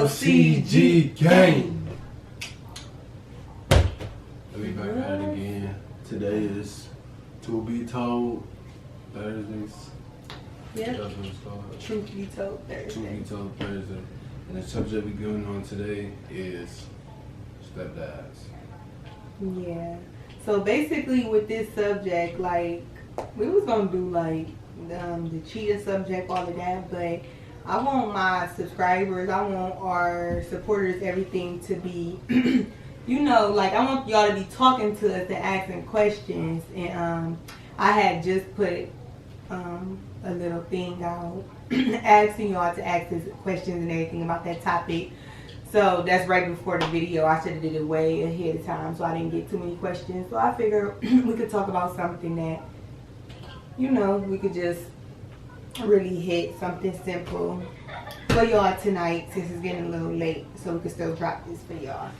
LCG gang. We back at it again. Today is To Be Told Thursdays. Yep. That's what it's called. Truth be told Thursday. To Be Told Thursday. And the subject we're going on today is stepdads. Yeah. So basically with this subject, like, we was gonna do like the cheating subject, all of that, but I want my subscribers, I want our supporters, everything to be, you know, like I want y'all to be talking to us and asking questions. And I had just put a little thing out asking y'all to ask us questions and everything about that topic. So that's right before the video. I should have did it way ahead of time so I didn't get too many questions. So I figured we could talk about something that, you know, we could just really hit something simple for y'all tonight, since it's getting a little late, so we can still drop this for y'all.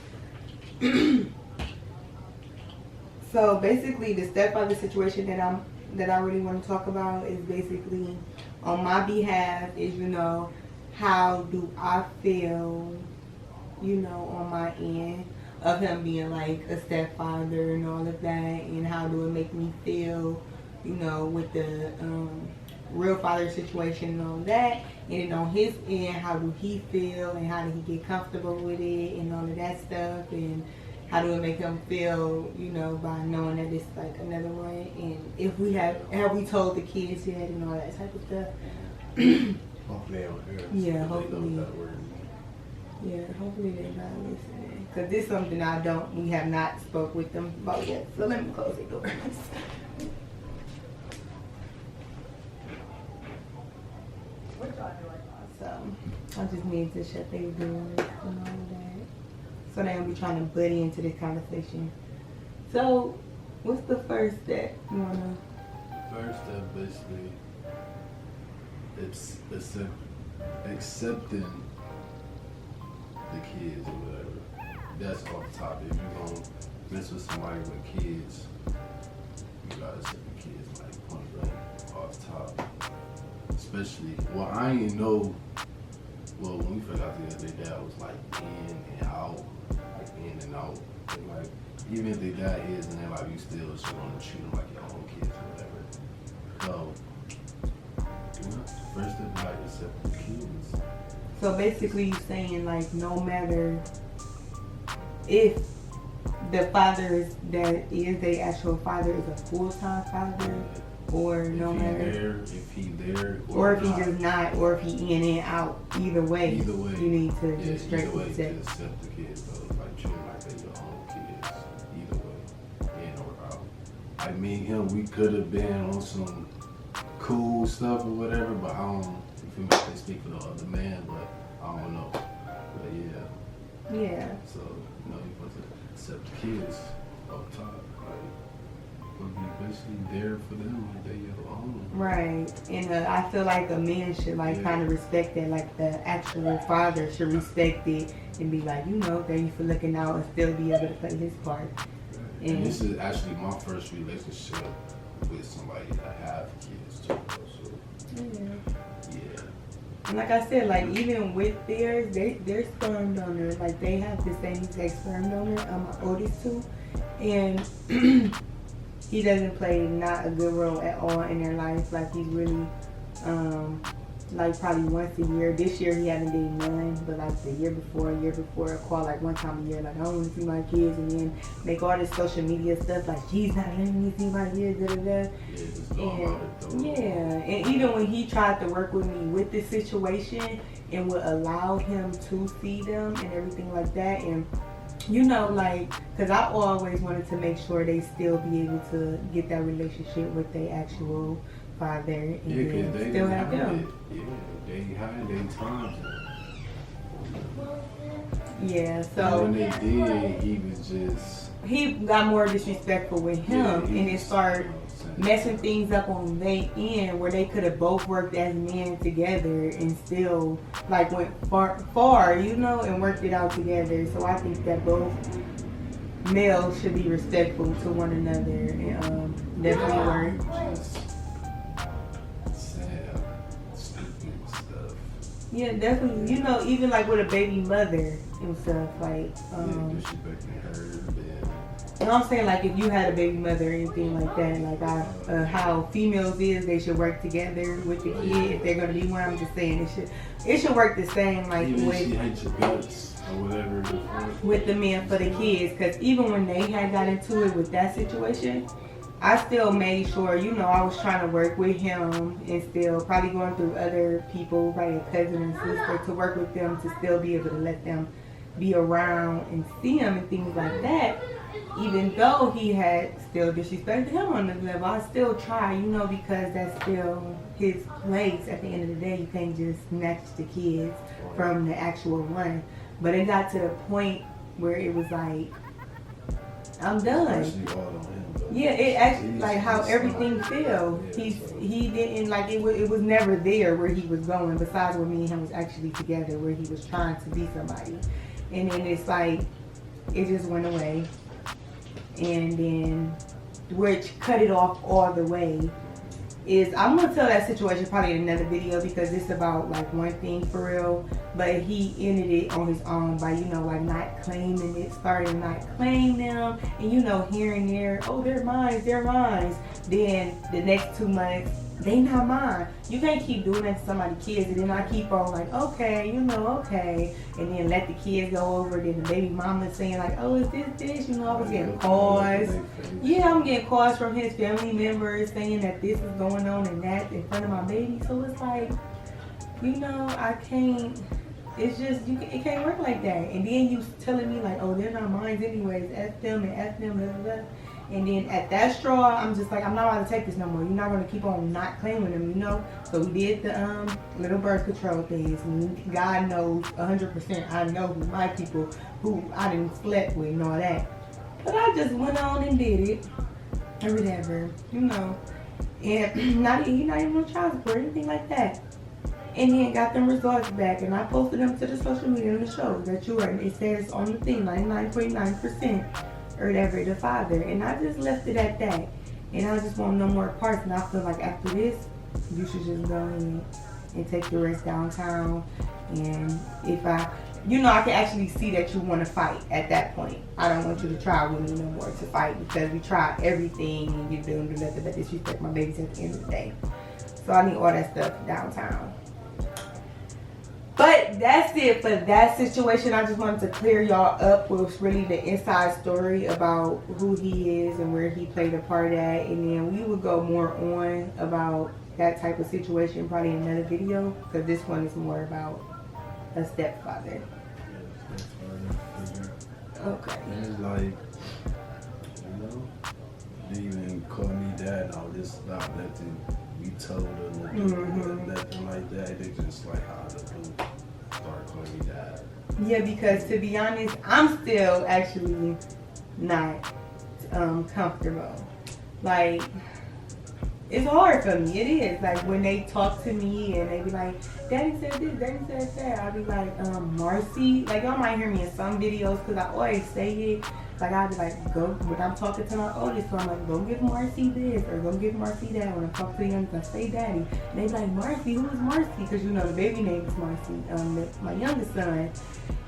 So basically the stepfather situation that I really want to talk about is basically on my behalf is, you know, how do I feel, you know, on my end of him being like a stepfather and all of that, and how do it make me feel, you know, with the real father situation and all that. And then on his end, how do he feel and how did he get comfortable with it and all of that stuff, and how do it make him feel, you know, by knowing that it's like another one, and if we have we told the kids yet and all that type of stuff. Hopefully they don't hear us. Yeah, They hopefully. know that word. Yeah, hopefully they're not listening, because this is something we have not spoke with them about yet. So let me close the door. So I just need to shut their doors and all of that, so they don't be trying to butt into this conversation. So what's the first step you wanna? First step, basically, it's accepting the kids or whatever. That's off top. If you're gonna mess with somebody with kids, you gotta accept the kids, like point blank, off top. Especially, well, I ain't know. Well, when we first got together, their dad was like in and out, like in and out. And like, even if their dad is in their life, you still should want to treat them like your own kids or whatever. So, you know, first step, like, accept the kids. So basically you saying like no matter if the father that is their actual father is a full-time father, or no matter if he there or if he just not, or if he in and out, either way you need to just straight accept the kids, though. Like treat them like they're your own kids, either way, in or out. Like me and him, we could have been on some cool stuff or whatever, but I don't, you feel me, I can speak for the other man, but I don't know. But yeah. So, you know, you supposed to accept the kids up top, like, be basically there for them, like they your own. Right. And I feel like a man should like kind of respect that, like the actual father should respect it and be like, you know, thank you for looking out and still be able to play his part. Right. And this is actually my first relationship with somebody that have kids too. So yeah. And like I said, like even with theirs, they're sperm donors. Like they have the same exact sperm donor. My oldest two, and he doesn't play not a good role at all in their life. Like he's really like probably once a year. This year he haven't did none, but like the year before, I call like one time a year, like I don't want to see my kids, and then make all this social media stuff like she's not letting me see my kids, da da da. And and even when he tried to work with me with this situation and would allow him to see them and everything like that, and you know, like, because I always wanted to make sure they still be able to get that relationship with their actual father and then they still have them. They had their times. Yeah, so when they did, he was just... He got more disrespectful with him, and it started messing things up on their end where they could have both worked as men together and still like went far, you know, and worked it out together. So I think that both males should be respectful to one another and definitely work. Sad, stupid stuff. Yeah, definitely. You know, even like with a baby mother and stuff, like disrespecting her. You know what I'm saying? Like if you had a baby mother or anything like that, like how females is, they should work together with the kid if they're gonna be one. I'm just saying it should work the same like even with she hates your guts or whatever with the men for the kids. Because even when they had got into it with that situation, I still made sure, you know, I was trying to work with him and still probably going through other people, probably a cousin and sister, to work with them to still be able to let them be around and see him and things like that. Even though he had still disrespected him on this level, I still try, you know, because that's still his place. At the end of the day, you can't just snatch the kids from the actual one. But it got to the point where it was like, I'm done. Yeah, it actually, like how everything fell. He didn't, like, it was never there where he was going, besides when me and him was actually together, where he was trying to be somebody. And then it's like, it just went away. And then, which cut it off all the way, is I'm gonna tell that situation probably in another video because it's about like one thing for real. But he ended it on his own by, you know, like not claiming it, starting not claiming them, and you know, here and there, oh, they're mine. Then the next 2 months, they not mine. You can't keep doing that to somebody's kids, and then I keep on like, okay, you know, okay, and then let the kids go over. Then the baby mama saying like, oh, is this? You know, I was getting calls. Yeah, I'm getting calls from his family members saying that this is going on and that in front of my baby. So it's like, you know, I can't. It's just, it can't work like that. And then you telling me like, oh, they're not mine anyways. F them, blah, blah, blah. And then at that straw, I'm just like, I'm not allowed to take this no more. You're not going to keep on not claiming them, you know? So we did the little birth control things. And God knows 100% I know who my people who I didn't slept with and all that. But I just went on and did it. Or whatever, you know. And he's not even on child support or anything like that. And then got them results back. And I posted them to the social media and the show that you were. It says on the thing, 99.9%. or whatever, the father. And I just left it at that. And I just want no more parts. And I feel like after this, you should just go in and take the rest downtown. And if I can actually see that you want to fight at that point. I don't want you to try with me no more to fight because we tried everything and you don't do nothing but disrespect my babies at the end of the day. So I need all that stuff downtown. But that's it for that situation. I just wanted to clear y'all up with really the inside story about who he is and where he played a part at. And then we would go more on about that type of situation probably in another video. Because this one is more about a stepfather. Okay. And it's like, you know, they even call me dad and all this stuff. Nothing we told them, nothing like that. They just like how to do. Start calling me dad. Yeah, because to be honest, I'm still actually not comfortable. Like, it's hard for me. It is. Like, when they talk to me and they be like, Daddy said this, Daddy said that, I'll be like, Marcy. Like, y'all might hear me in some videos because I always say it. Like, I'll be like, go, when I'm talking to my oldest, so I'm like, go give Marcy this or go give Marcy that. When I talk to the youngest, I say Daddy. And they be like, Marcy, who is Marcy? Because, you know, the baby name is Marcy, my youngest son.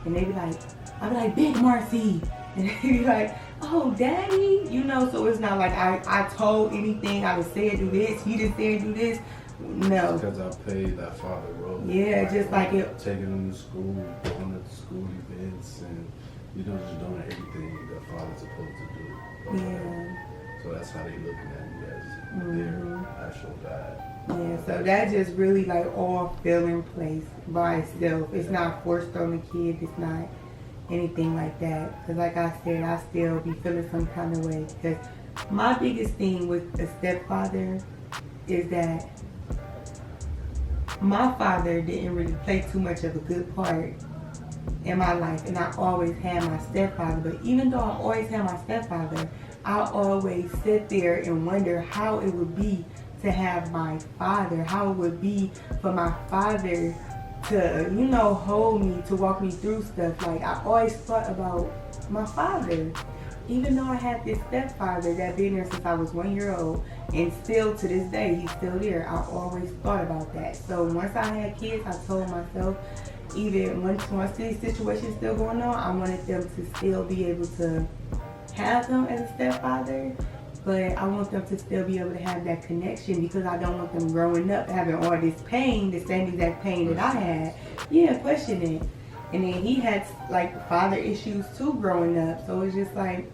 And they be like, I'll be like, Big Marcy. And they be like, oh, Daddy. You know, so it's not like I told anything. I was saying do this. He just said do this. No. Because I played that father role. Yeah, just like it. Taking them to school, going to school events, and just doing everything that father's supposed to do. Yeah. So that's how they looking at me as their actual dad. Yeah, so that just really like all fell in place by itself. It's not forced on the kid. It's not anything like that. Because like I said, I still be feeling some kind of way. Because my biggest thing with a stepfather is that my father didn't really play too much of a good part in my life. And I always had my stepfather. But even though I always had my stepfather, I always sit there and wonder how it would be to have my father, how it would be for my father to, hold me, to walk me through stuff. Like, I always thought about my father. Even though I had this stepfather that been there since I was 1 year old, and still to this day, he's still there, I always thought about that. So once I had kids, I told myself, even once these situations still going on, I wanted them to still be able to have him as a stepfather, but I want them to still be able to have that connection, because I don't want them growing up having all this pain, the same exact pain that I had. Yeah, questioning. And then he had like father issues too growing up, so it's just like,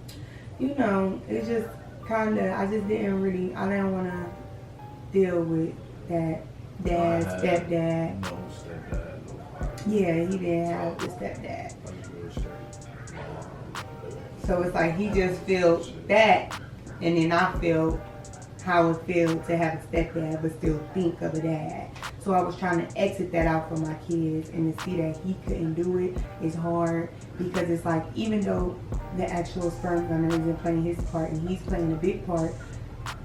it's just kind of, I didn't want to deal with that dad, stepdad. No stepdad, no father. Yeah, he didn't have the stepdad. So it's like he just feels that, and then I feel how it feels to have a stepdad but still think of a dad. So I was trying to exit that out for my kids, and to see that he couldn't do it is hard, because it's like, even though the actual sperm donor isn't playing his part and he's playing a big part,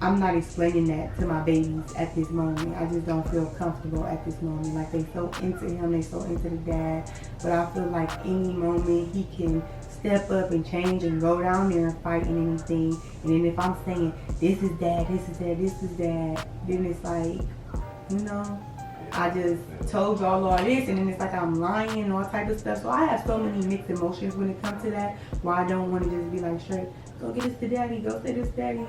I'm not explaining that to my babies at this moment. I just don't feel comfortable at this moment. Like, they so into him, they so into the dad, but I feel like any moment he can step up and change and go down there and fight in anything. And then if I'm saying, this is dad, this is dad, this is dad, then it's like, I just told y'all all this, and then it's like I'm lying and all type of stuff. So I have so many mixed emotions when it comes to that, where I don't want to just be like, straight, go get this to daddy, go say this daddy,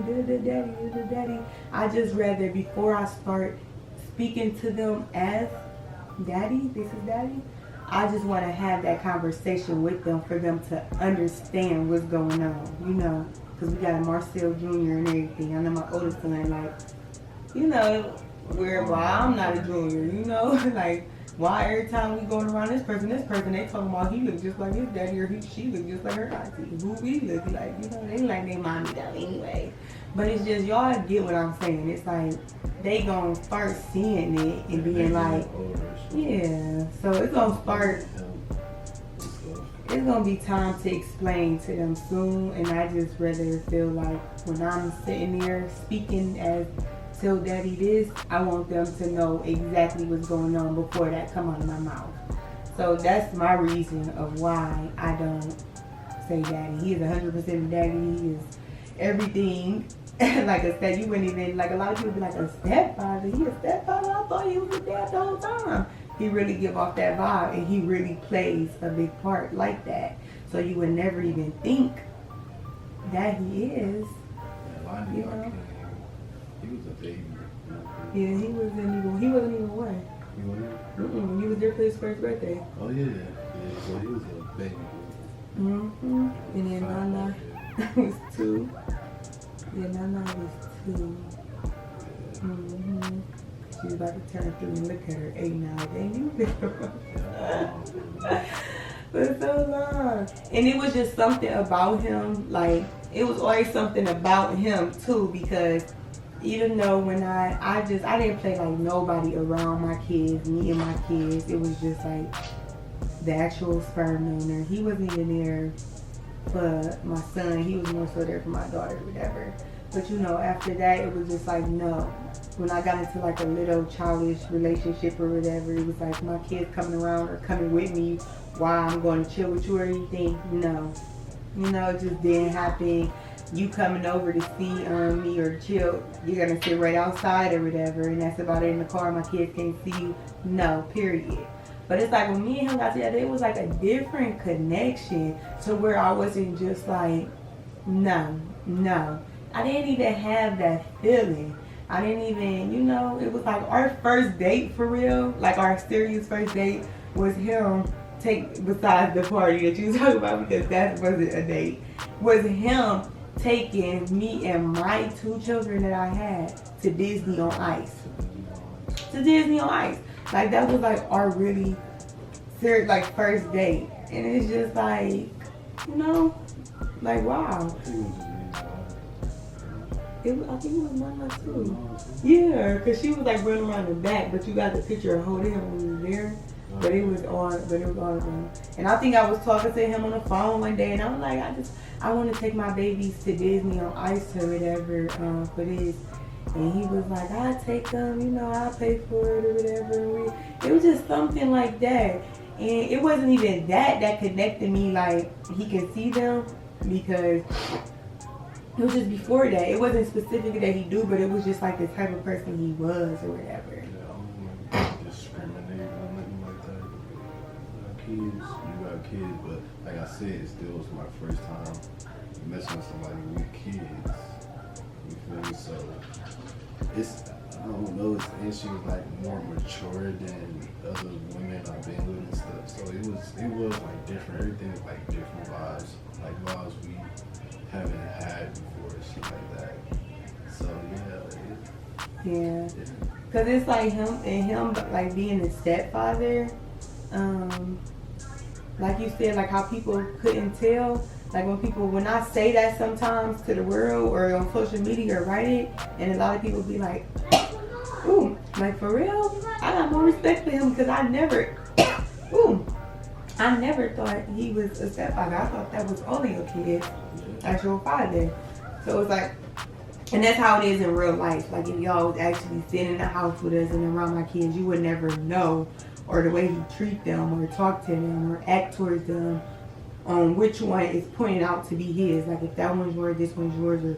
daddy. I just rather, before I start speaking to them as daddy, this is daddy, I just want to have that conversation with them for them to understand what's going on, because we got a Marcel Jr. and everything. I know my oldest son, like, why I'm not a junior, like, why every time we going around this person, they talking about he look just like his daddy, or she look just like her auntie. Who we look like, they like their mommy though anyway. But it's just, y'all get what I'm saying. It's like, they gonna start seeing it and being like, yeah. So it's gonna start, it's gonna be time to explain to them soon. And I just rather feel like, when I'm sitting there speaking as, tell daddy this, I want them to know exactly what's going on before that come out of my mouth. So that's my reason of why I don't say daddy. He is 100% daddy. He is everything. Like a step, you wouldn't even, like, a lot of people be like, a stepfather? He a stepfather? I thought he was a dad the whole time. He really give off that vibe, and he really plays a big part like that. So you would never even think that he is. He was a baby. Yeah, he wasn't even one. He was there for his first birthday. Oh yeah, so he was a baby. And then Nana was 2. Yeah, Nana was 2. She's about to turn 3 and look at her 8 now. Dang, you been for so long. And it was just something about him, like, it was always something about him too, because even though when I didn't play like nobody around my kids, me and my kids, it was just like the actual sperm donor. He wasn't even there for my son, he was more so there for my daughter, whatever. But after that, it was just like, no. When I got into like a little childish relationship or whatever, it was like my kids coming around or coming with me while I'm going to chill with you or anything. No. It just didn't happen. You coming over to see me or chill, you're going to sit right outside or whatever, and that's about it in the car. My kids can't see you. No, period. But it's like when me and him got together, it was like a different connection to where I wasn't just like, no. I didn't even have that feeling. I didn't even, you know, it was like our first date for real. Like our serious first date was him besides the party that you was talking about, because that wasn't a date, was him taking me and my 2 children that I had to Disney on Ice. To Disney on Ice. Like that was like our really serious like first date. And it's just like, you know, like wow. I think it was Mama too. Yeah, because she was like running around the back, but you got the picture of holding him when we were there. But it was all of them. And I think I was talking to him on the phone one day, and I was like, I want to take my babies to Disney on Ice or whatever for this. And he was like, I'll take them, you know, I'll pay for it or whatever. It was just something like that. And it wasn't even that connected me, like he could see them, because it was just before that. It wasn't specific that he do, but it was just like the type of person he was or whatever. Yeah, I don't like discriminate or nothing like that. You got kids, but like I said, it still was my first time messing with somebody with kids. You feel me? So it's, I don't know, and she was like more mature than other women I've been with and stuff. So it was like different. Everything was like different vibes we haven't had before, shit like that. So yeah. Cause it's like him like being a stepfather. Like you said, like how people couldn't tell. Like when I say that sometimes to the world or on social media or write it, and a lot of people be like, ooh, like for real? I got more respect for him because I never thought he was a stepfather. I thought that was only your kid's actual father. So it's like, and that's how it is in real life. Like if y'all was actually sitting in the house with us and around my kids, you would never know, or the way he treat them or talk to them or act towards them, on which one is pointed out to be his. Like if that one's yours, this one's yours, or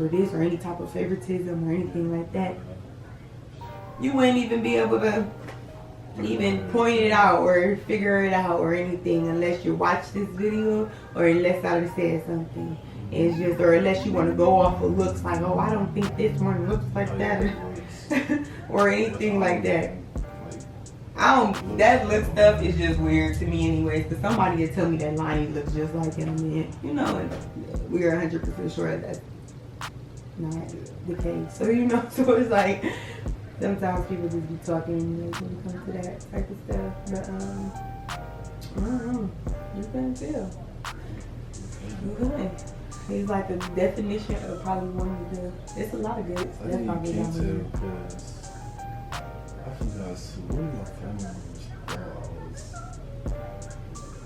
this, or any type of favoritism or anything like that. You wouldn't even be able to even point it out or figure it out or anything unless you watch this video or unless I have said something. It's just, or unless you want to go off of looks like, oh, I don't think this one looks like that or anything like that. That look stuff is just weird to me anyways, because somebody will tell me that Lonnie looks just like him, and you know, we are 100% sure that's not the case. So, you know, so it's like, sometimes people just be talking anyways when it comes to that type of stuff, but I don't know, you can tell. Okay. He's like a definition of probably one of the, it's a lot of good stuff probably down there. I forgot one of my family members thought I was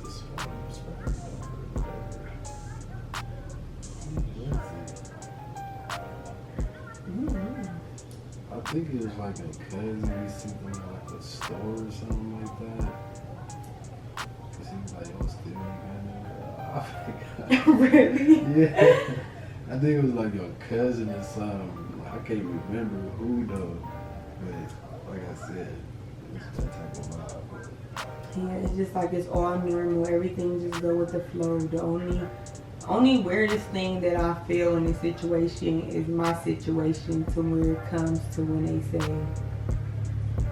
this one I think it was like a cousin. We seen them at like a store or something like that. It seems like y'all still together. I forgot. Really? Yeah. I think it was like your cousin or something. I can't remember who though. But like I said, it's that type of vibe. Yeah, it's just like it's all normal. Everything just go with the flow. The only weirdest thing that I feel in this situation is my situation, to where it comes to when they say,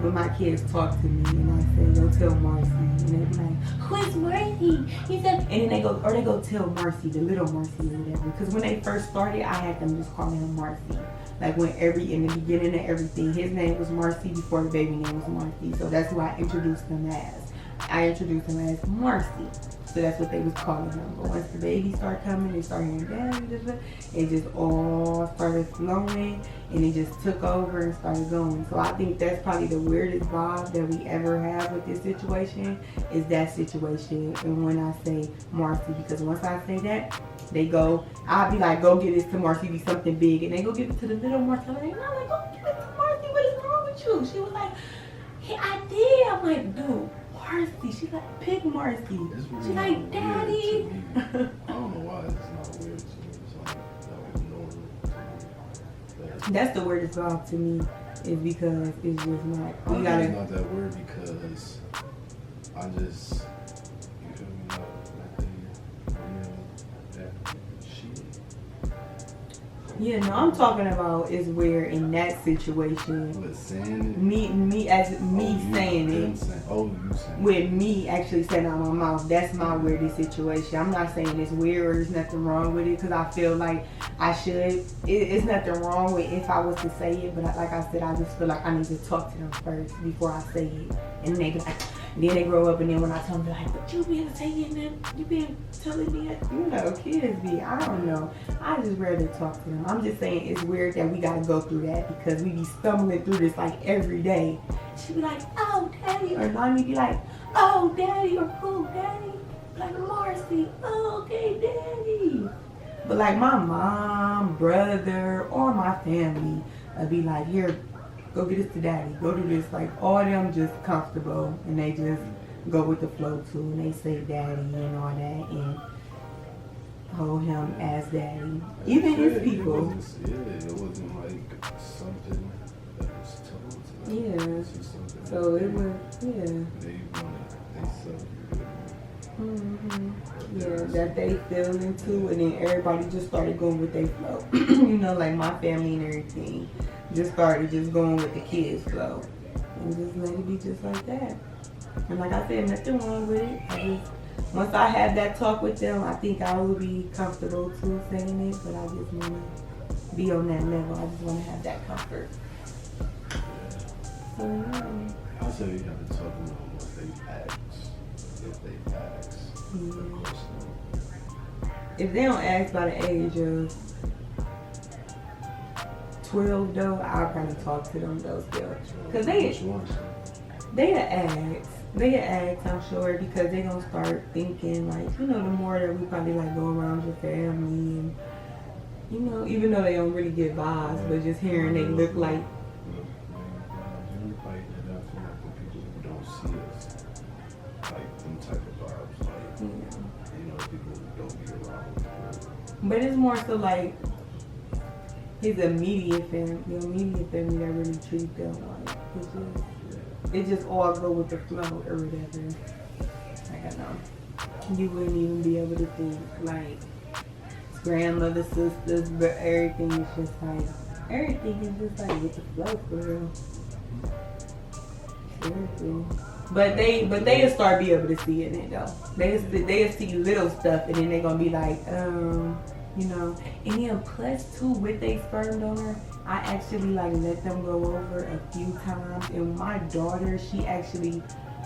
when my kids talk to me and I say, go tell Marcy, and they be like, who is Marcy? He said, and then they go tell Marcy, the little Marcy or whatever. Because when they first started, I had them just calling him Marcy. Like in the beginning of everything, his name was Marcy before the baby name was Marcy. So that's who I introduced him as. I introduced him as Marcy. So that's what they was calling him. But once the baby started coming, they started hearing daddy, it just all started flowing, and it just took over and started going. So I think that's probably the weirdest vibe that we ever have with this situation, is that situation. And when I say Marcy, because once I say that, I'll be like, go get this to Marcy, be something big, and they go give it to the little Marcy. And I'm like, go give it to Marcy, what is wrong with you? She was like, hey, I did. I'm like, dude, Marcy. She's like, pick Marcy. Really she's like, daddy. I don't know why it's not weird to me. It's like, that was normal to me. That's the weirdest vibe to me, is because it's just not. It's not that weird because I just, you feel me, like that shit. Yeah, no, I'm talking about is where in that situation, With saying it? me as me you saying them it, saying, oh, you saying with me actually saying out my mouth, that's my weirdest situation. I'm not saying it's weird or there's nothing wrong with it because I feel like I should. It's nothing wrong with if I was to say it, but like I said, I just feel like I need to talk to them first before I say it, and they be like. Then they grow up and then when I tell them, they're like, but you been saying that, you been telling me that. You know, kids be, I don't know. I just rather talk to them. I'm just saying it's weird that we gotta go through that because we be stumbling through this like every day. She be like, oh, daddy. Or mommy be like, oh, daddy. Or who, daddy? Like, Marcy. Oh, okay, daddy. But like my mom, brother, or my family be like, here, go get this to daddy. Go do this. Like all them just comfortable and they just go with the flow too. And they say daddy and all that and hold him as daddy. Even his people. It wasn't like something that was told to them. Yeah. So it was, yeah. They self Yeah, that they fell into and then everybody just started going with their flow. You know, like my family and everything. Just started just going with the kids' flow and just let it be just like that. And like I said, nothing wrong with it. Once I have that talk with them, I think I will be comfortable too saying it. But I just want to be on that level. I just want to have that comfort. So yeah. I say you have to talk to them once they ask. If they ask. Yeah. If they don't ask by the age of 12 though, I'll probably talk to them though still. Cause they ask, I'm sure, because they gonna start thinking like, you know, the more that we probably like go around your family and, you know, even though they don't really get vibes, but just hearing they look like. But it's more so like his immediate family, the immediate family that really treat them like it just all go with the flow or whatever. Like I know, you wouldn't even be able to think like grandmother, sisters, but everything is just like with the flow for real. Seriously. But they'll start be able to see it in though. They'll see little stuff and then they're gonna be like, you know. And then plus too with their sperm donor, I actually like let them go over a few times. And my daughter, she actually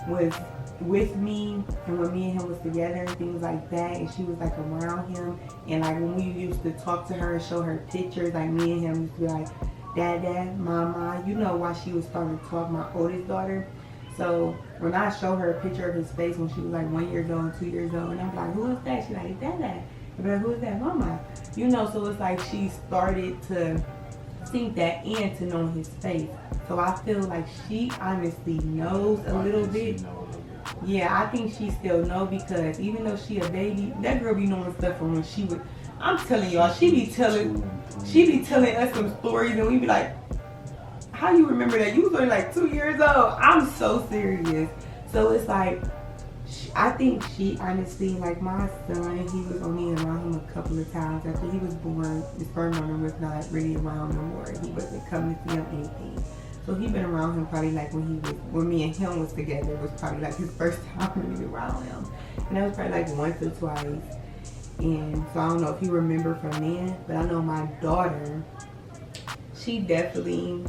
was with me and when me and him was together and things like that, and she was like around him, and like when we used to talk to her and show her pictures, like me and him used to be like, Dad, Mama, you know why she was starting to talk, my oldest daughter. So when I show her a picture of his face when she was like 1 year old, 2 years old, and I'm like, who is that? She's like, Dad. I'm like, who is that? Mama. You know, so it's like she started to sink that in to know his face. So I feel like she honestly knows a little bit. Yeah, I think she still knows because even though she a baby, that girl be knowing stuff from when she would. I'm telling y'all, she be telling us some stories and we be like, how you remember that? You was only like 2 years old. I'm so serious. So it's like, I think she honestly, like my son, he was only around him a couple of times after he was born. His sperm donor was not really around no more. He wasn't coming to see him anything. So he been around him probably like when me and him was together. It was probably like his first time really around him. And that was probably like once or twice. And so I don't know if he remember from then, but I know my daughter, she definitely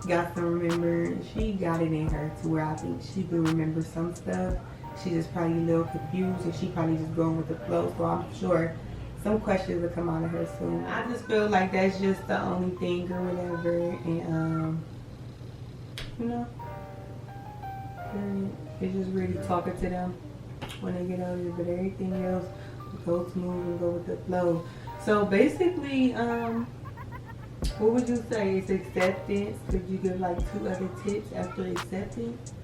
got to remember. She got it in her to where I think she could remember some stuff. She just probably a little confused and she probably just going with the flow. So I'm sure some questions will come out of her soon. I just feel like that's just the only thing or whatever. And you know, it's just really talking to them when they get older. But everything else go smooth and go with the flow. So basically, what would you say is acceptance? Could you give like 2 other tips after acceptance?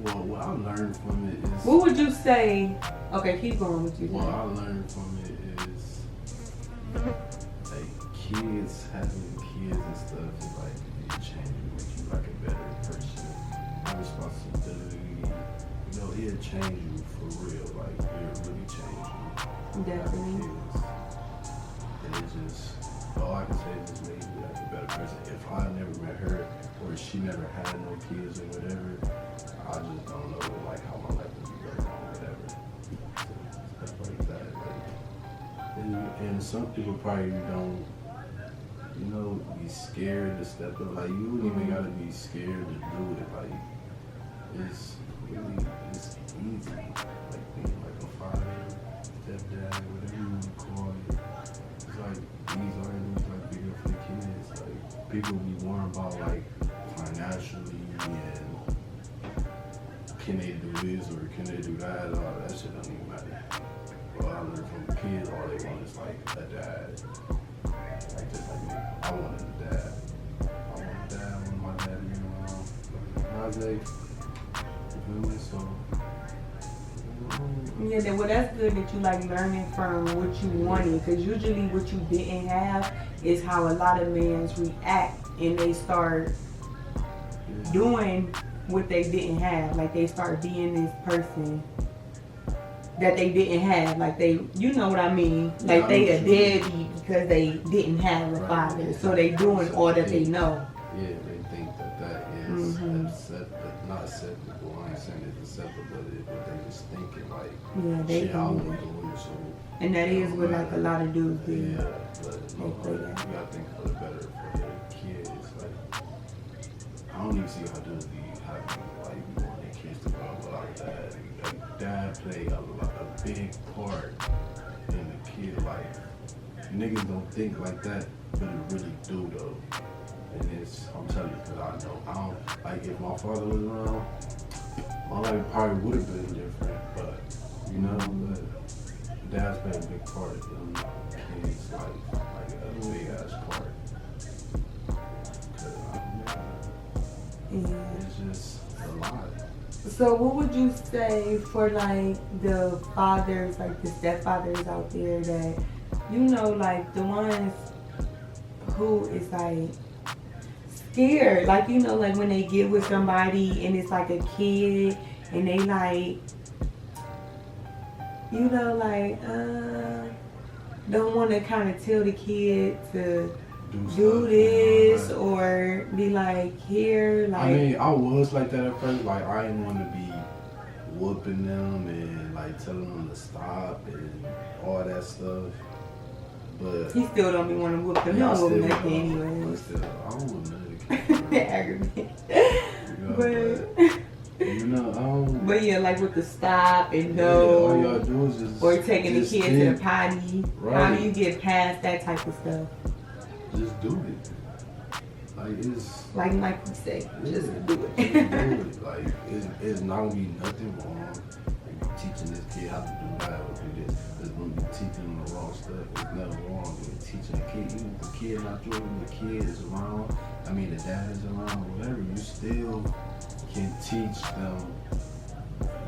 Well, what I learned from it is... What would you say? Okay, keep going with you. What I learned from it is a kids, having kids and stuff is like it changes, make you like a better person. Your responsibility, you know, it'll change you for real. Like it'll really change you. Definitely. Kids. And it just, all I can say is just made me like a better person. If I never met her or she never had no kids or whatever, I just don't know like how my life would be right now or whatever. Stuff like that. Like, and some people probably don't, you know, be scared to step up. Like you wouldn't even gotta be scared to do it. Like it's really, it's easy. Like being like a father, stepdad, whatever you want to call it. It's like these items like bigger for the kids. Like people be worrying about like financially and can they do this or can they do that? All that shit don't even matter. Well, I learned from the kids, all they want is like a dad. Like just like me. I wanted a dad. I want a dad. I want my dad to be around. Najee, you feel me? So. Yeah, well, that's good that you like learning from what you wanted, because usually what you didn't have is how a lot of men react, and they start doing what they didn't have. Like they start being this person that they didn't have. Like they, you know what I mean? Like they a deadbeat because they didn't have a father, so they doing all that they know. Yeah, they think that is acceptable, not acceptable. I ain't saying it's acceptable, but they just thinking like, yeah, they shit, I want to do it, so. And that is what like a lot of dudes do. Yeah, but no, you gotta think for the better for the kids. Like, I don't even see how dudes be happy, like, you want their kids to grow up without dad. Like, dad play a big part in the kid life. Niggas don't think like that, but it really do though. And it's, I'm telling you, because I don't, like, if my father was around, my life probably would have been different, but, you know, but dad's played a big part in kids' life, like a big ass part. It's just a lot. So what would you say for like the fathers, like the stepfathers out there that, you know, like the ones who is like scared, like, you know, like when they get with somebody and it's like a kid and they like, you know, like don't want to kind of tell the kid to do this or be like, here, like. I mean, I was like that at first. Like, I didn't want to be whooping them and like telling them to stop and all that stuff. But he still don't be want to whoop them. He don't whoop nothing anyway. I don't want none of the kids. Aggravate. But you know, but yeah, like with the stop and yeah, go, all y'all do is just or taking the just kids to the potty. Right. How do you get past that type of stuff? Just do it. Like it's like you say, just do it. Just do it. Like it's not gonna be nothing wrong. Like teaching this kid how to do that or do this. It's gonna be teaching them the wrong stuff. There's nothing wrong with teaching a kid. Even if the kid not doing it, the kid is around. I mean, the dad is around, whatever. You still can teach them.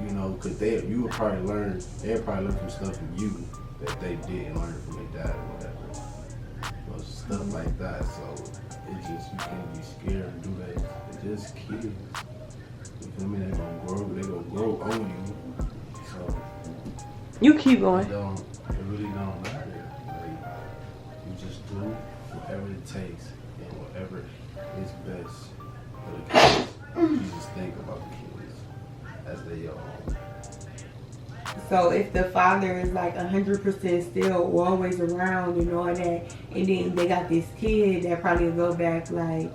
You know, because you would probably learn. They'll probably learn from stuff from you that they didn't learn from their dad or whatever. Stuff like that, so it just, you can't be scared and do that. They're just kids. You feel me? They gonna grow on you. So you keep going. It really don't matter. Like, you just do whatever it takes and whatever is best for the kids. You just think about the kids as they are. So if the father is like 100% still always around and all that, and then they got this kid that probably will go back like,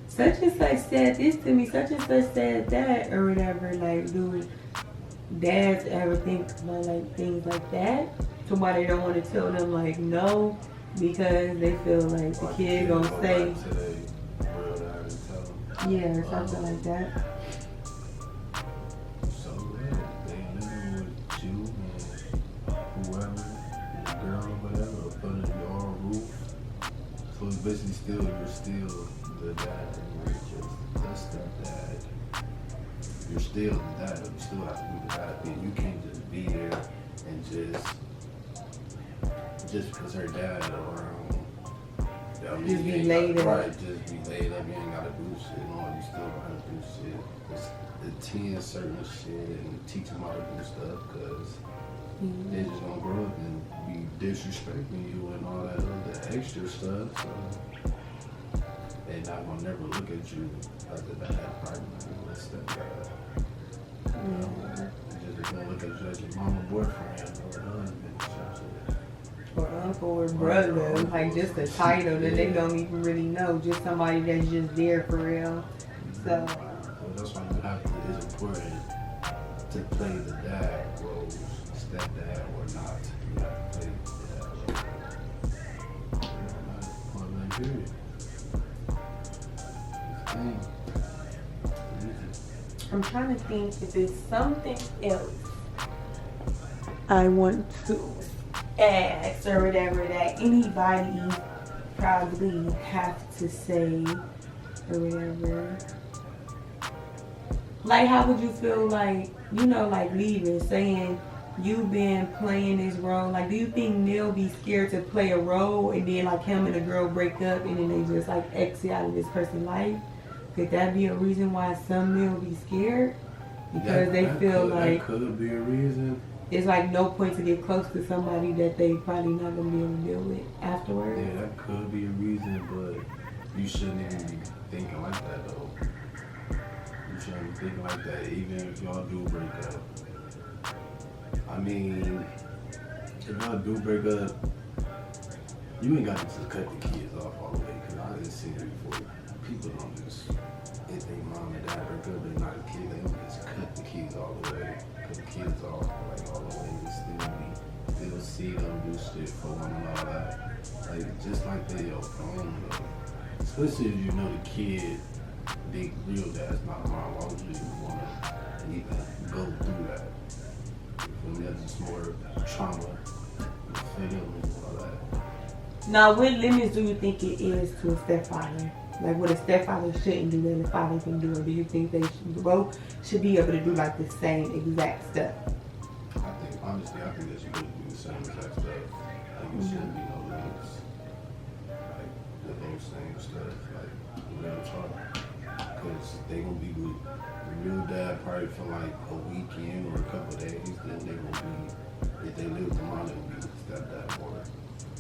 such and such said this to me, such and such said that, or whatever. Like, do dads ever think about like things like that? So why they don't want to tell them like no, because they feel like the kid gonna say, yeah, or something like that. Basically, you're still the dad. You're just the stepdad. You're still the dad. You still have to do the dad thing. You can't just be there and just because her dad around, I mean, Just you be ain't laid gotta, up. right, just be laid up. You ain't gotta do shit. No, you still gotta do shit. Just attend certain shit and teach them how to do stuff, cause they just gonna grow up and be disrespecting you and all that other extra stuff. So they not gonna never look at you as a dad, probably a stepdad. You know, they just gonna look at you as your mama, boyfriend, or husband, shit. Or uncle or brother, like just a title that they don't even really know, just somebody that's just there for real. So that's why you have to, it's important to play the dad role, stepdad or not. You have to play the dad role. On that period. I'm trying to think if there's something else I want to ask or whatever that anybody probably have to say or whatever. Like, how would you feel like, you know, like leaving, saying you've been playing this role? Like, do you think Neil be scared to play a role and then like him and the girl break up and then they just like exit out of this person's life? Could that be a reason why some Neil be scared? Because they feel like that could be a reason. It's like no point to get close to somebody that they probably not gonna be able to deal with afterwards. Yeah, that could be a reason, but you shouldn't even be thinking like that though. You shouldn't be thinking like that, even if y'all do break up. I mean, if y'all do break up, you ain't got to just cut the kids off all the way, because I didn't see it before. People don't just, if they mom and dad break up, they're not a kid, they don't just cut the kids all the way. Cut the kids off like all the way and still see them do shit for them and all that. Like, just like they your phone though. Especially if you know the kid, they real dad's not around, why would you even want to even go through that? You feel me? That's just more trauma for them and all that. Now, what limits do you think it is to a stepfather? Like, what a stepfather shouldn't do that a father can do? Or do you think they both should be able to do like the same exact stuff? Honestly, I think they should both do the same exact stuff. Like, it shouldn't be no limits. Like, the whole same stuff. Like, real talk. Because they gonna be with the real dad probably for like a weekend or a couple of days. Then they gonna be, if they live with the mom, they gonna be stepdad more.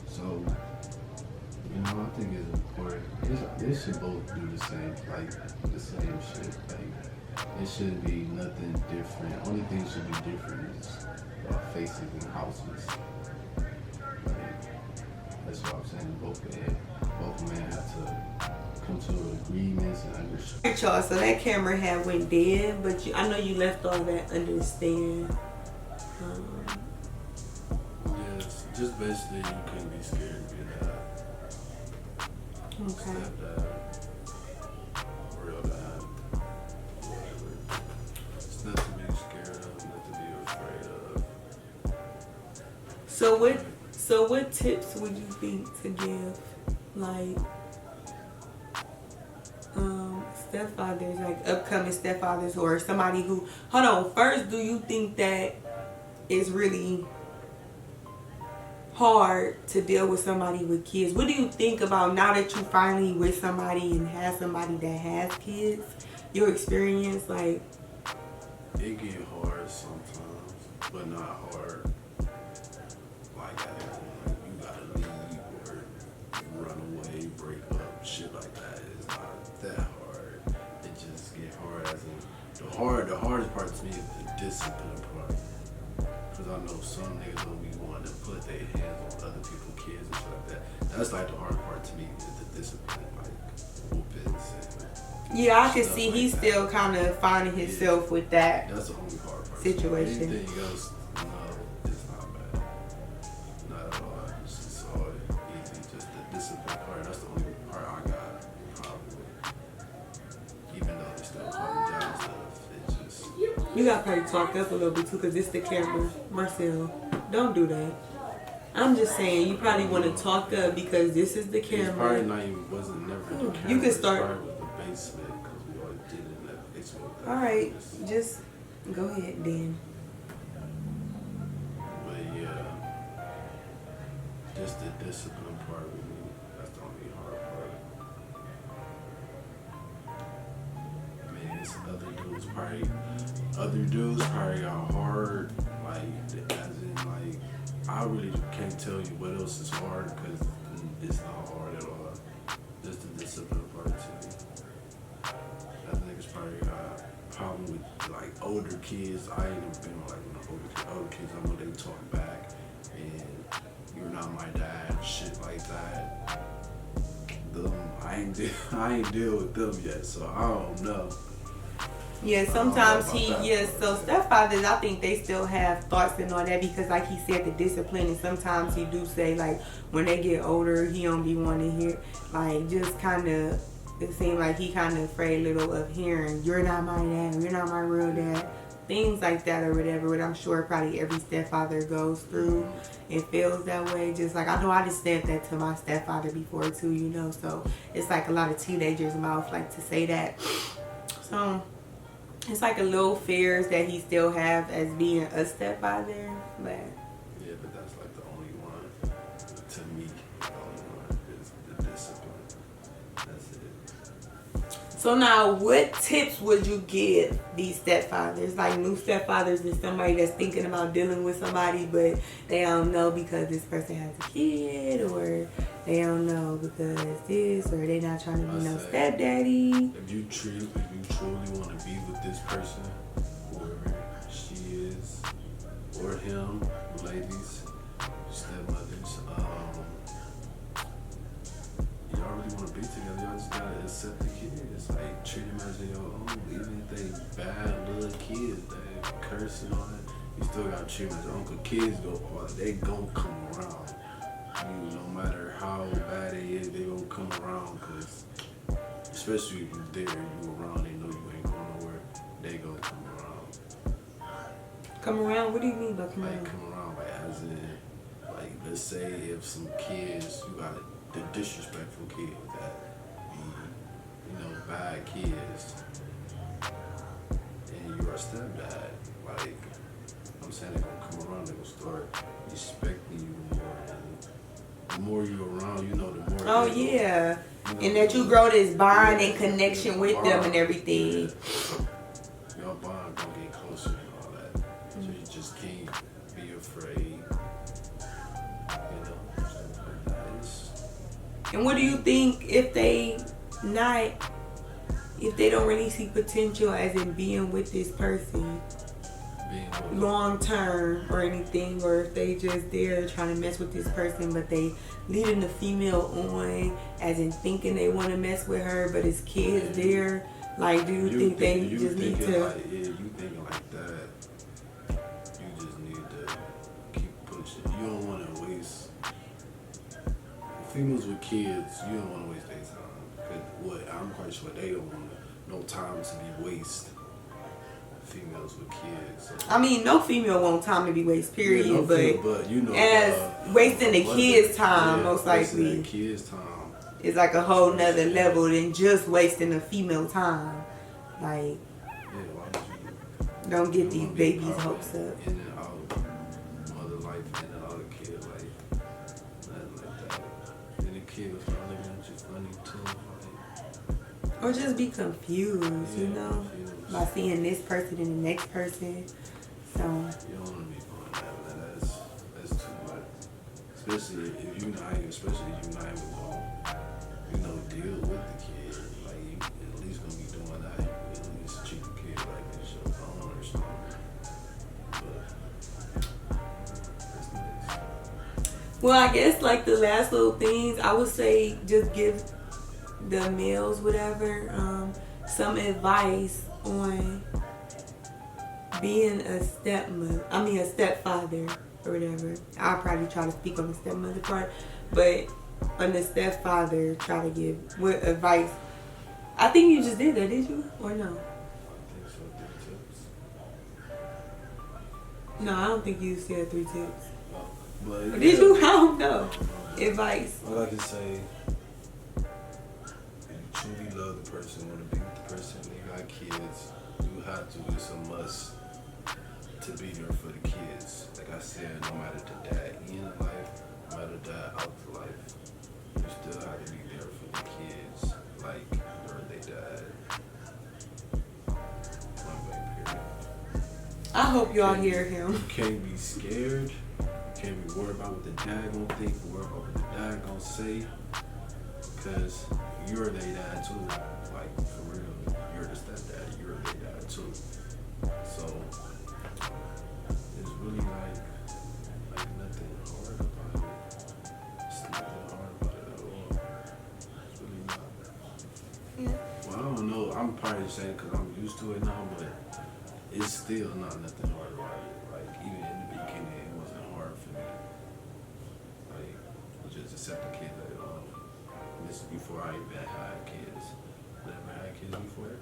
So, you know, I think it's important. They should both do the same, like the same shit. Like, it shouldn't be nothing different. Only thing should be different is faces and houses. Like, that's what I'm saying. Both men have to come to agreements and understand. Alright, y'all. So that camera had went dead, but I know you left all that understand. Yes, just basically you can't be scared to be a dad. Okay. Stepdad, real dad, whatever. It's nothing to be scared of, nothing to be afraid of. So what tips would you think to give, like, stepfathers, like upcoming stepfathers, or somebody who, hold on, first, do you think that it's really hard to deal with somebody with kids? What do you think about now that you finally with somebody and have somebody that has kids? Your experience, like, it get hard sometimes, but not hard. Like you gotta leave or run away, break up, shit like that. It's not that hard. It just get hard as in the hardest part to me is the discipline part. Cause I know some niggas don't be wanting to put their hands on other people's kids and shit like that. That's like the hard part to me is the discipline, like whoopings and yeah, I can stuff see like he's that. still kind of finding himself with that That's the only hard part. situation. Anything else, no, it's not bad. Not at all. It's just all easy. Just the discipline part. That's the only part I got problem with. Even though they're still calling down stuff, it's just. You got probably talked up a little bit too, because it's the camera. Marcel, don't do that. I'm just saying, you probably want to talk up because this is the It's camera. probably not even, wasn't never the camera. You can It's start. probably with the basement because we already did it in that basement. All right, just go ahead then. But yeah, just the discipline part with me. That's the gonna be hard part. I mean, it's other dudes probably got hard, like, as in, like, I really can't tell you what else is hard, because it's not hard at all. Just the discipline part, too. I think it's probably a problem with, like, older kids. I ain't never been like older kids. I know they talk back, and you're not my dad, shit like that. I ain't deal with them yet, so I don't know. Yeah, sometimes so stepfathers, I think they still have thoughts and all that, because like he said, the discipline, and sometimes he do say, like, when they get older, he don't be wanting to hear, like, just kind of, it seemed like he kind of afraid little of hearing, you're not my dad, you're not my real dad, things like that or whatever, but I'm sure probably every stepfather goes through and feels that way. Just like, I know I just said that to my stepfather before too, you know, so it's like a lot of teenagers' mouth like to say that. So it's like a little fears that he still have as being a stepfather, but yeah, but that's like the only one to me. The only one is the discipline. That's it. so now, what tips would you give these stepfathers, like new stepfathers, and somebody that's thinking about dealing with somebody, but they don't know because this person has a kid, or they don't know because this, or they're not trying to be no stepdaddy? If you truly want to be with this person, whoever she is, or him, ladies, stepmothers, y'all really want to be together, y'all just gotta accept the kids. Like, treat them as your own. Even if they bad little kids, they cursing on it, you still gotta treat them as your own. Cause kids they gon' come around. No matter how bad they is, they gon' come around. Cause especially if you're there, you around, they know you ain't going nowhere, they gon' come around. Come around? What do you mean by come around? Like, come around, like, as in, like, let's say if some kids, you got the disrespectful kids that be, bad kids, and you're a stepdad, like, I'm saying, they're gonna come around, they're gonna start respecting you more, and the more you're around, the more. Oh yeah. And that you grow this bond and connection with them and everything. Yeah. Your bond gonna get closer and all that. So you just can't be afraid. And what do you think if they don't really see potential as in being with this person long term or anything, or if they just there trying to mess with this person, but they leading the female on as in thinking they want to mess with her, but it's kids there, like, do you think they just need to like, you thinking like that, you just need to keep pushing. You don't want to waste females with kids, you don't want to waste their time, because I'm quite sure they don't want no time to be wasted. Females with kids. So. I mean, no female want time to be wasted, period. Yeah, but as wasting the kids' time, most likely. The kids' time is like a whole nother level than just wasting a female time. Like, don't get these babies' hopes up. In and out, mother life, in and out of kid life, nothing like that. And the kid was probably just funny too. Or just be confused, by seeing this person and the next person. So you don't want to be doing that, man. That's too much. Especially if you're not even going, deal with the kid. Like, you at least gonna be doing that. You at least treat the kid like it's your own or something. But that's nice. Well, I guess like the last little things, I would say just give the males whatever some advice on being a stepfather or whatever. I'll probably try to speak on the stepmother part, but on the stepfather, try to give what advice. I think you just did that, did you? Or no? I think so, 3 tips. No, I don't think you said 3 tips. But did you? I don't know. Advice. All I can say, if you truly love the person, want to be with the person, they got kids, you have to. It's a must to be there for the kids. Like I said, no matter the dad in life, no matter the dad out of life, you still have to be there for the kids, like where they died. Point blank period. I hope y'all hear him. You can't be scared. You can't be worried about what the dad gonna think, worried about what the dad gonna say. Because you're their dad too. Like, for real. You're the stepdad. You're their dad too. So, it's really like nothing hard about it. It's nothing hard about it at all. It's really not. Yeah. Well, I don't know. I'm probably saying because I'm used to it now, but it's still not nothing hard about it. Like, even in the beginning, it wasn't hard for me. Like, just accept the kid that this is before I even had kids. Never had kids before.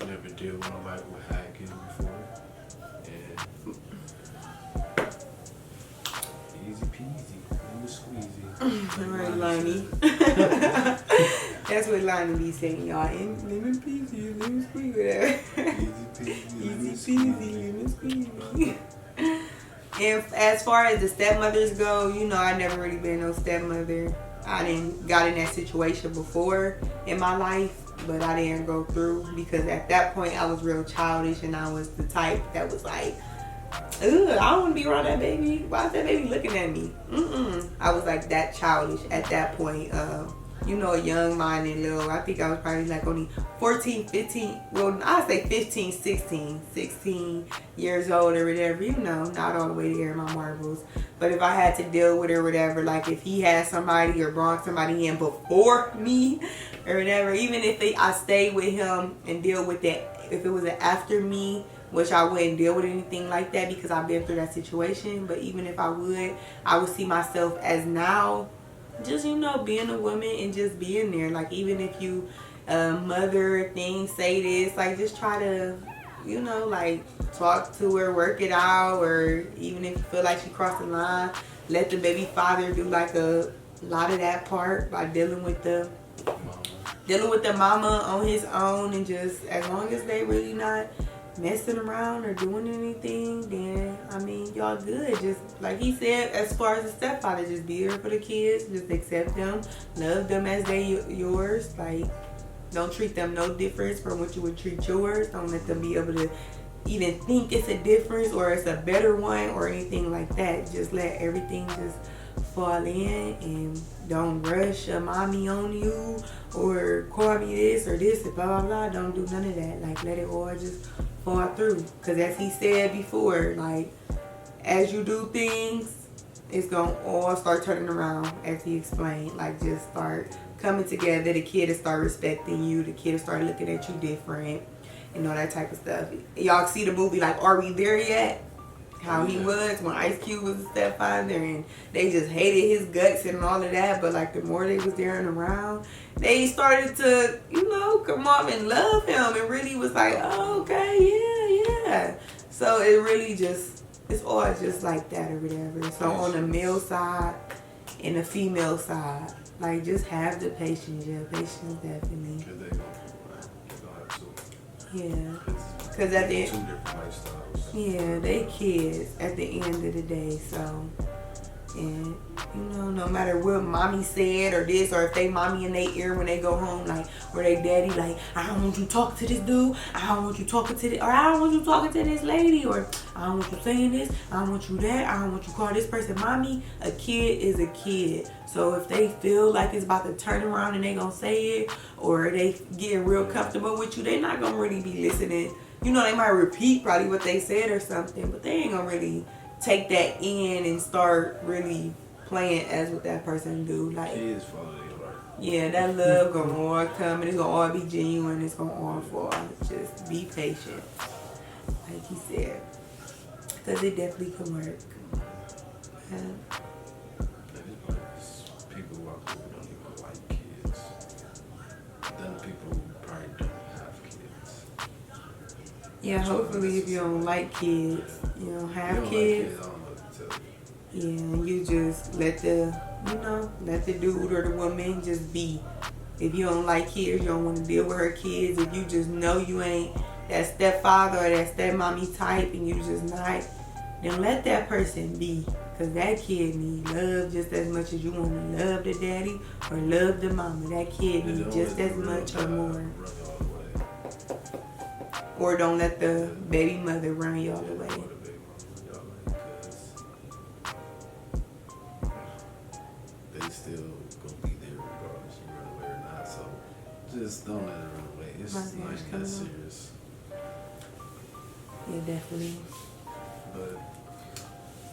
Never dealt with nobody who had kids before. And easy peasy, lemon squeezy. All right, Lonnie. That's what Lonnie be saying, y'all. Lemon peasy, lemon squeezy, whatever. Easy Easy peasy, lemon squeezy. And as far as the stepmothers go, you know, I never really been no stepmother. I didn't got in that situation before in my life, but I didn't go through because at that point I was real childish and I was the type that was like, ugh, I don't want to be around that baby. Why is that baby looking at me? I was like that childish at that point. You know, young minded little. I think I was probably like only 14, 15. Well, I'd say 15, 16 years old or whatever. You know, not all the way there in my marbles. But if I had to deal with it or whatever, like if he had somebody or brought somebody in before me or whatever, even if I stayed with him and deal with that, if it was an after me, which I wouldn't deal with anything like that because I've been through that situation. But even if I would see myself as now, just, you know, being a woman and just being there. Like, even if you mother things, say this, like, just try to, you know, like, talk to her, work it out, or even if you feel like she crossed the line, let the baby father do, like, a lot of that part by dealing with the mama on his own, and just, as long as they really not messing around or doing anything, then I mean, y'all good. Just like he said, as far as the stepfather, just be here for the kids, just accept them, love them as they yours. Like, don't treat them no difference from what you would treat yours. Don't let them be able to even think it's a difference or it's a better one or anything like that. Just let everything just fall in, and don't rush a mommy on you or call me this or this and blah blah blah. Don't do none of that. Like, let it all just fall through, because as he said before, like, as you do things, it's gonna all start turning around, as he explained. Like, just start coming together. The kid will start respecting you. The kid will start looking at you different, and all that type of stuff. Y'all see the movie, like, Are We There Yet? How he was when Ice Cube was a stepfather, and they just hated his guts and all of that. But like, the more they was there and around, they started to, you know, come up and love him, and really was like, oh, okay, yeah. So it really just, it's all just like that or whatever. So on the male side and the female side, like, just have the patience. Yeah, patience definitely. Yeah. Because at the end, two different lifestyles. Yeah, they kids at the end of the day. So, and you know, no matter what mommy said or this, or if they mommy in their ear when they go home, like, or they daddy, like, I don't want you talking to this dude, I don't want you talking to this, or I don't want you talking to this lady, or I don't want you saying this, I don't want you that, I don't want you call this person mommy. A kid is a kid. So if they feel like it's about to turn around and they gonna say it, or they getting real comfortable with you, they not gonna really be listening. You know, they might repeat probably what they said or something, but they ain't gonna really take that in and start really playing as what that person do. Like, kids follow their heart. Yeah, that love gonna all come, and it's gonna all be genuine. It's gonna all fall. Just be patient, like he said, because it definitely can work. People who out there who don't even like kids. Then people who probably don't have kids. Yeah, hopefully if you don't like kids, you don't have Like kids. kids, I don't know what to tell you. Yeah, you just let the dude or the woman just be. If you don't like kids, you don't want to deal with her kids. If you just know you ain't that stepfather or that stepmommy type, and you just not then let that person be. Because that kid need love just as much as you want to love the daddy or love the mama. That kid need just as much or more. Or don't let the baby mother run y'all away. They still gonna be there regardless you run away or not. So just don't let it run away. It's not that serious. Yeah, definitely. But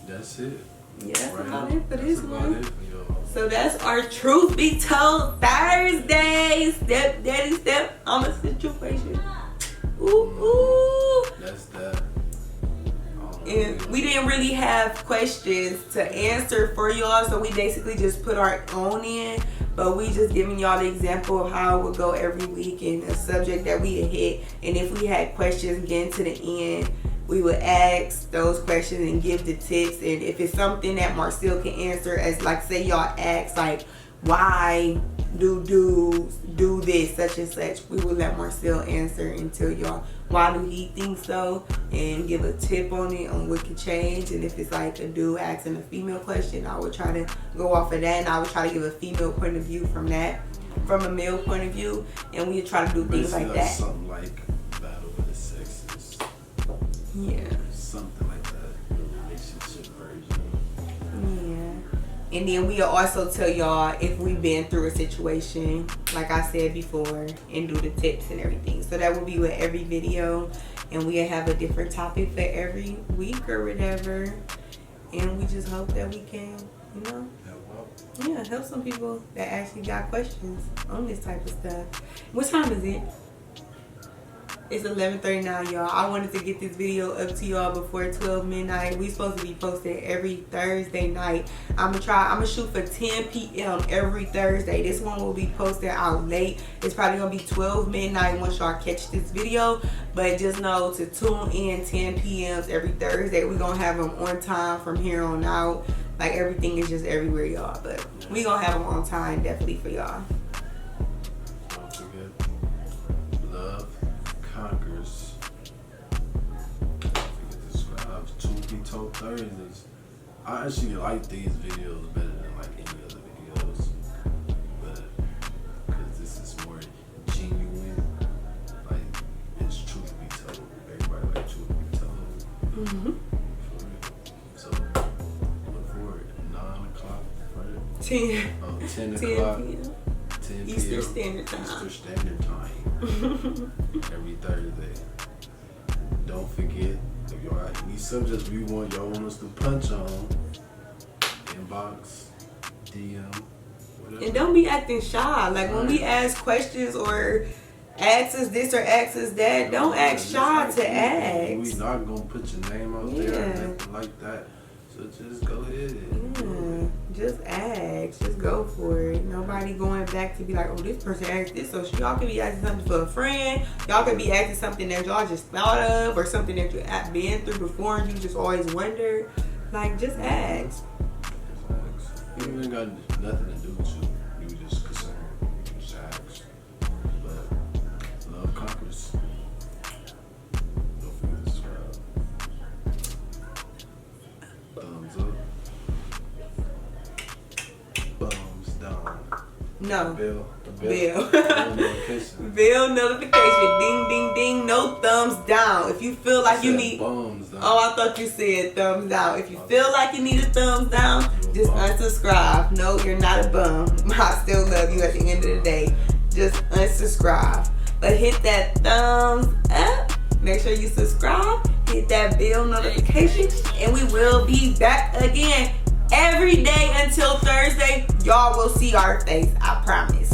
that's it. Yeah, that's right about now. it for this one. It for y'all. So that's our Truth Be Told Thursday. Step daddy step on a situation. Ooh. That's that. And we didn't really have questions to answer for y'all, so we basically just put our own in. But we just giving y'all the example of how it would go every week and a subject that we had hit. And if we had questions getting to the end, we would ask those questions and give the tips. And if it's something that Marcel can answer, as like say y'all ask like, why do dudes do this such and such, we will let Marcel answer and tell y'all why do he think so and give a tip on it on what could change. And if it's like a dude asking a female question, I would try to go off of that, and I would try to give a female point of view from that, from a male point of view, and we would try to do things like that. Something like Battle of the Sexes. Yeah. Something like that. The relationship version. Yeah. And then we'll also tell y'all if we've been through a situation, like I said before, and do the tips and everything. So that will be with every video. And we'll have a different topic for every week or whatever. And we just hope that we can, you know, help some people that actually got questions on this type of stuff. What time is it? It's 11:39, y'all. I wanted to get this video up to y'all before 12 midnight. We supposed to be posted every Thursday night. I'm gonna shoot for 10 p.m. every Thursday. This one will be posted out late. It's probably gonna be 12 midnight once y'all catch this video. But just know to tune in 10 p.m. every Thursday. We're gonna have them on time from here on out. Like everything is just everywhere, y'all. But we gonna have them on time definitely for y'all. Don't forget, love conquers. Don't forget to subscribe to Truth Be Told Thursdays. I actually like these videos better than like any other videos, but because this is more genuine, like it's truth be told. Everybody like truth be told. Mm-hmm. So look forward 9 o'clock, right? 10 o'clock. p.m. 10 p.m. Eastern Standard Time. Eastern Standard Time. Every Thursday. Don't forget, if y'all got any subjects y'all want us to punch on, inbox, DM, whatever. And don't be acting shy. Like when we ask questions or ask us this or ask us that, don't act shy to ask. We not gonna put your name out there or nothing like that. So just go ahead and just ask. Just go for it. Nobody going back to be like, oh, this person asked this. So y'all could be asking something for a friend. Y'all could be asking something that y'all just thought of or something that you have been through before and you just always wonder. Like, just ask. You ain't got nothing to do with you. You just concerned. You just ask. But love conquers. Don't forget to subscribe. Thumbs up. Thumbs down. No. Bell. Bell. Notification. Bell notification. Ding, ding, ding. No thumbs down. If you feel like you need... Thumbs down. Oh, I thought you said thumbs down. If you feel like you need a thumbs down, just unsubscribe. No, you're not a bum. I still love you at the end of the day. Just unsubscribe. But hit that thumbs up. Make sure you subscribe. Hit that bell notification. And we will be back again every day until Thursday. Y'all will see our face. I promise.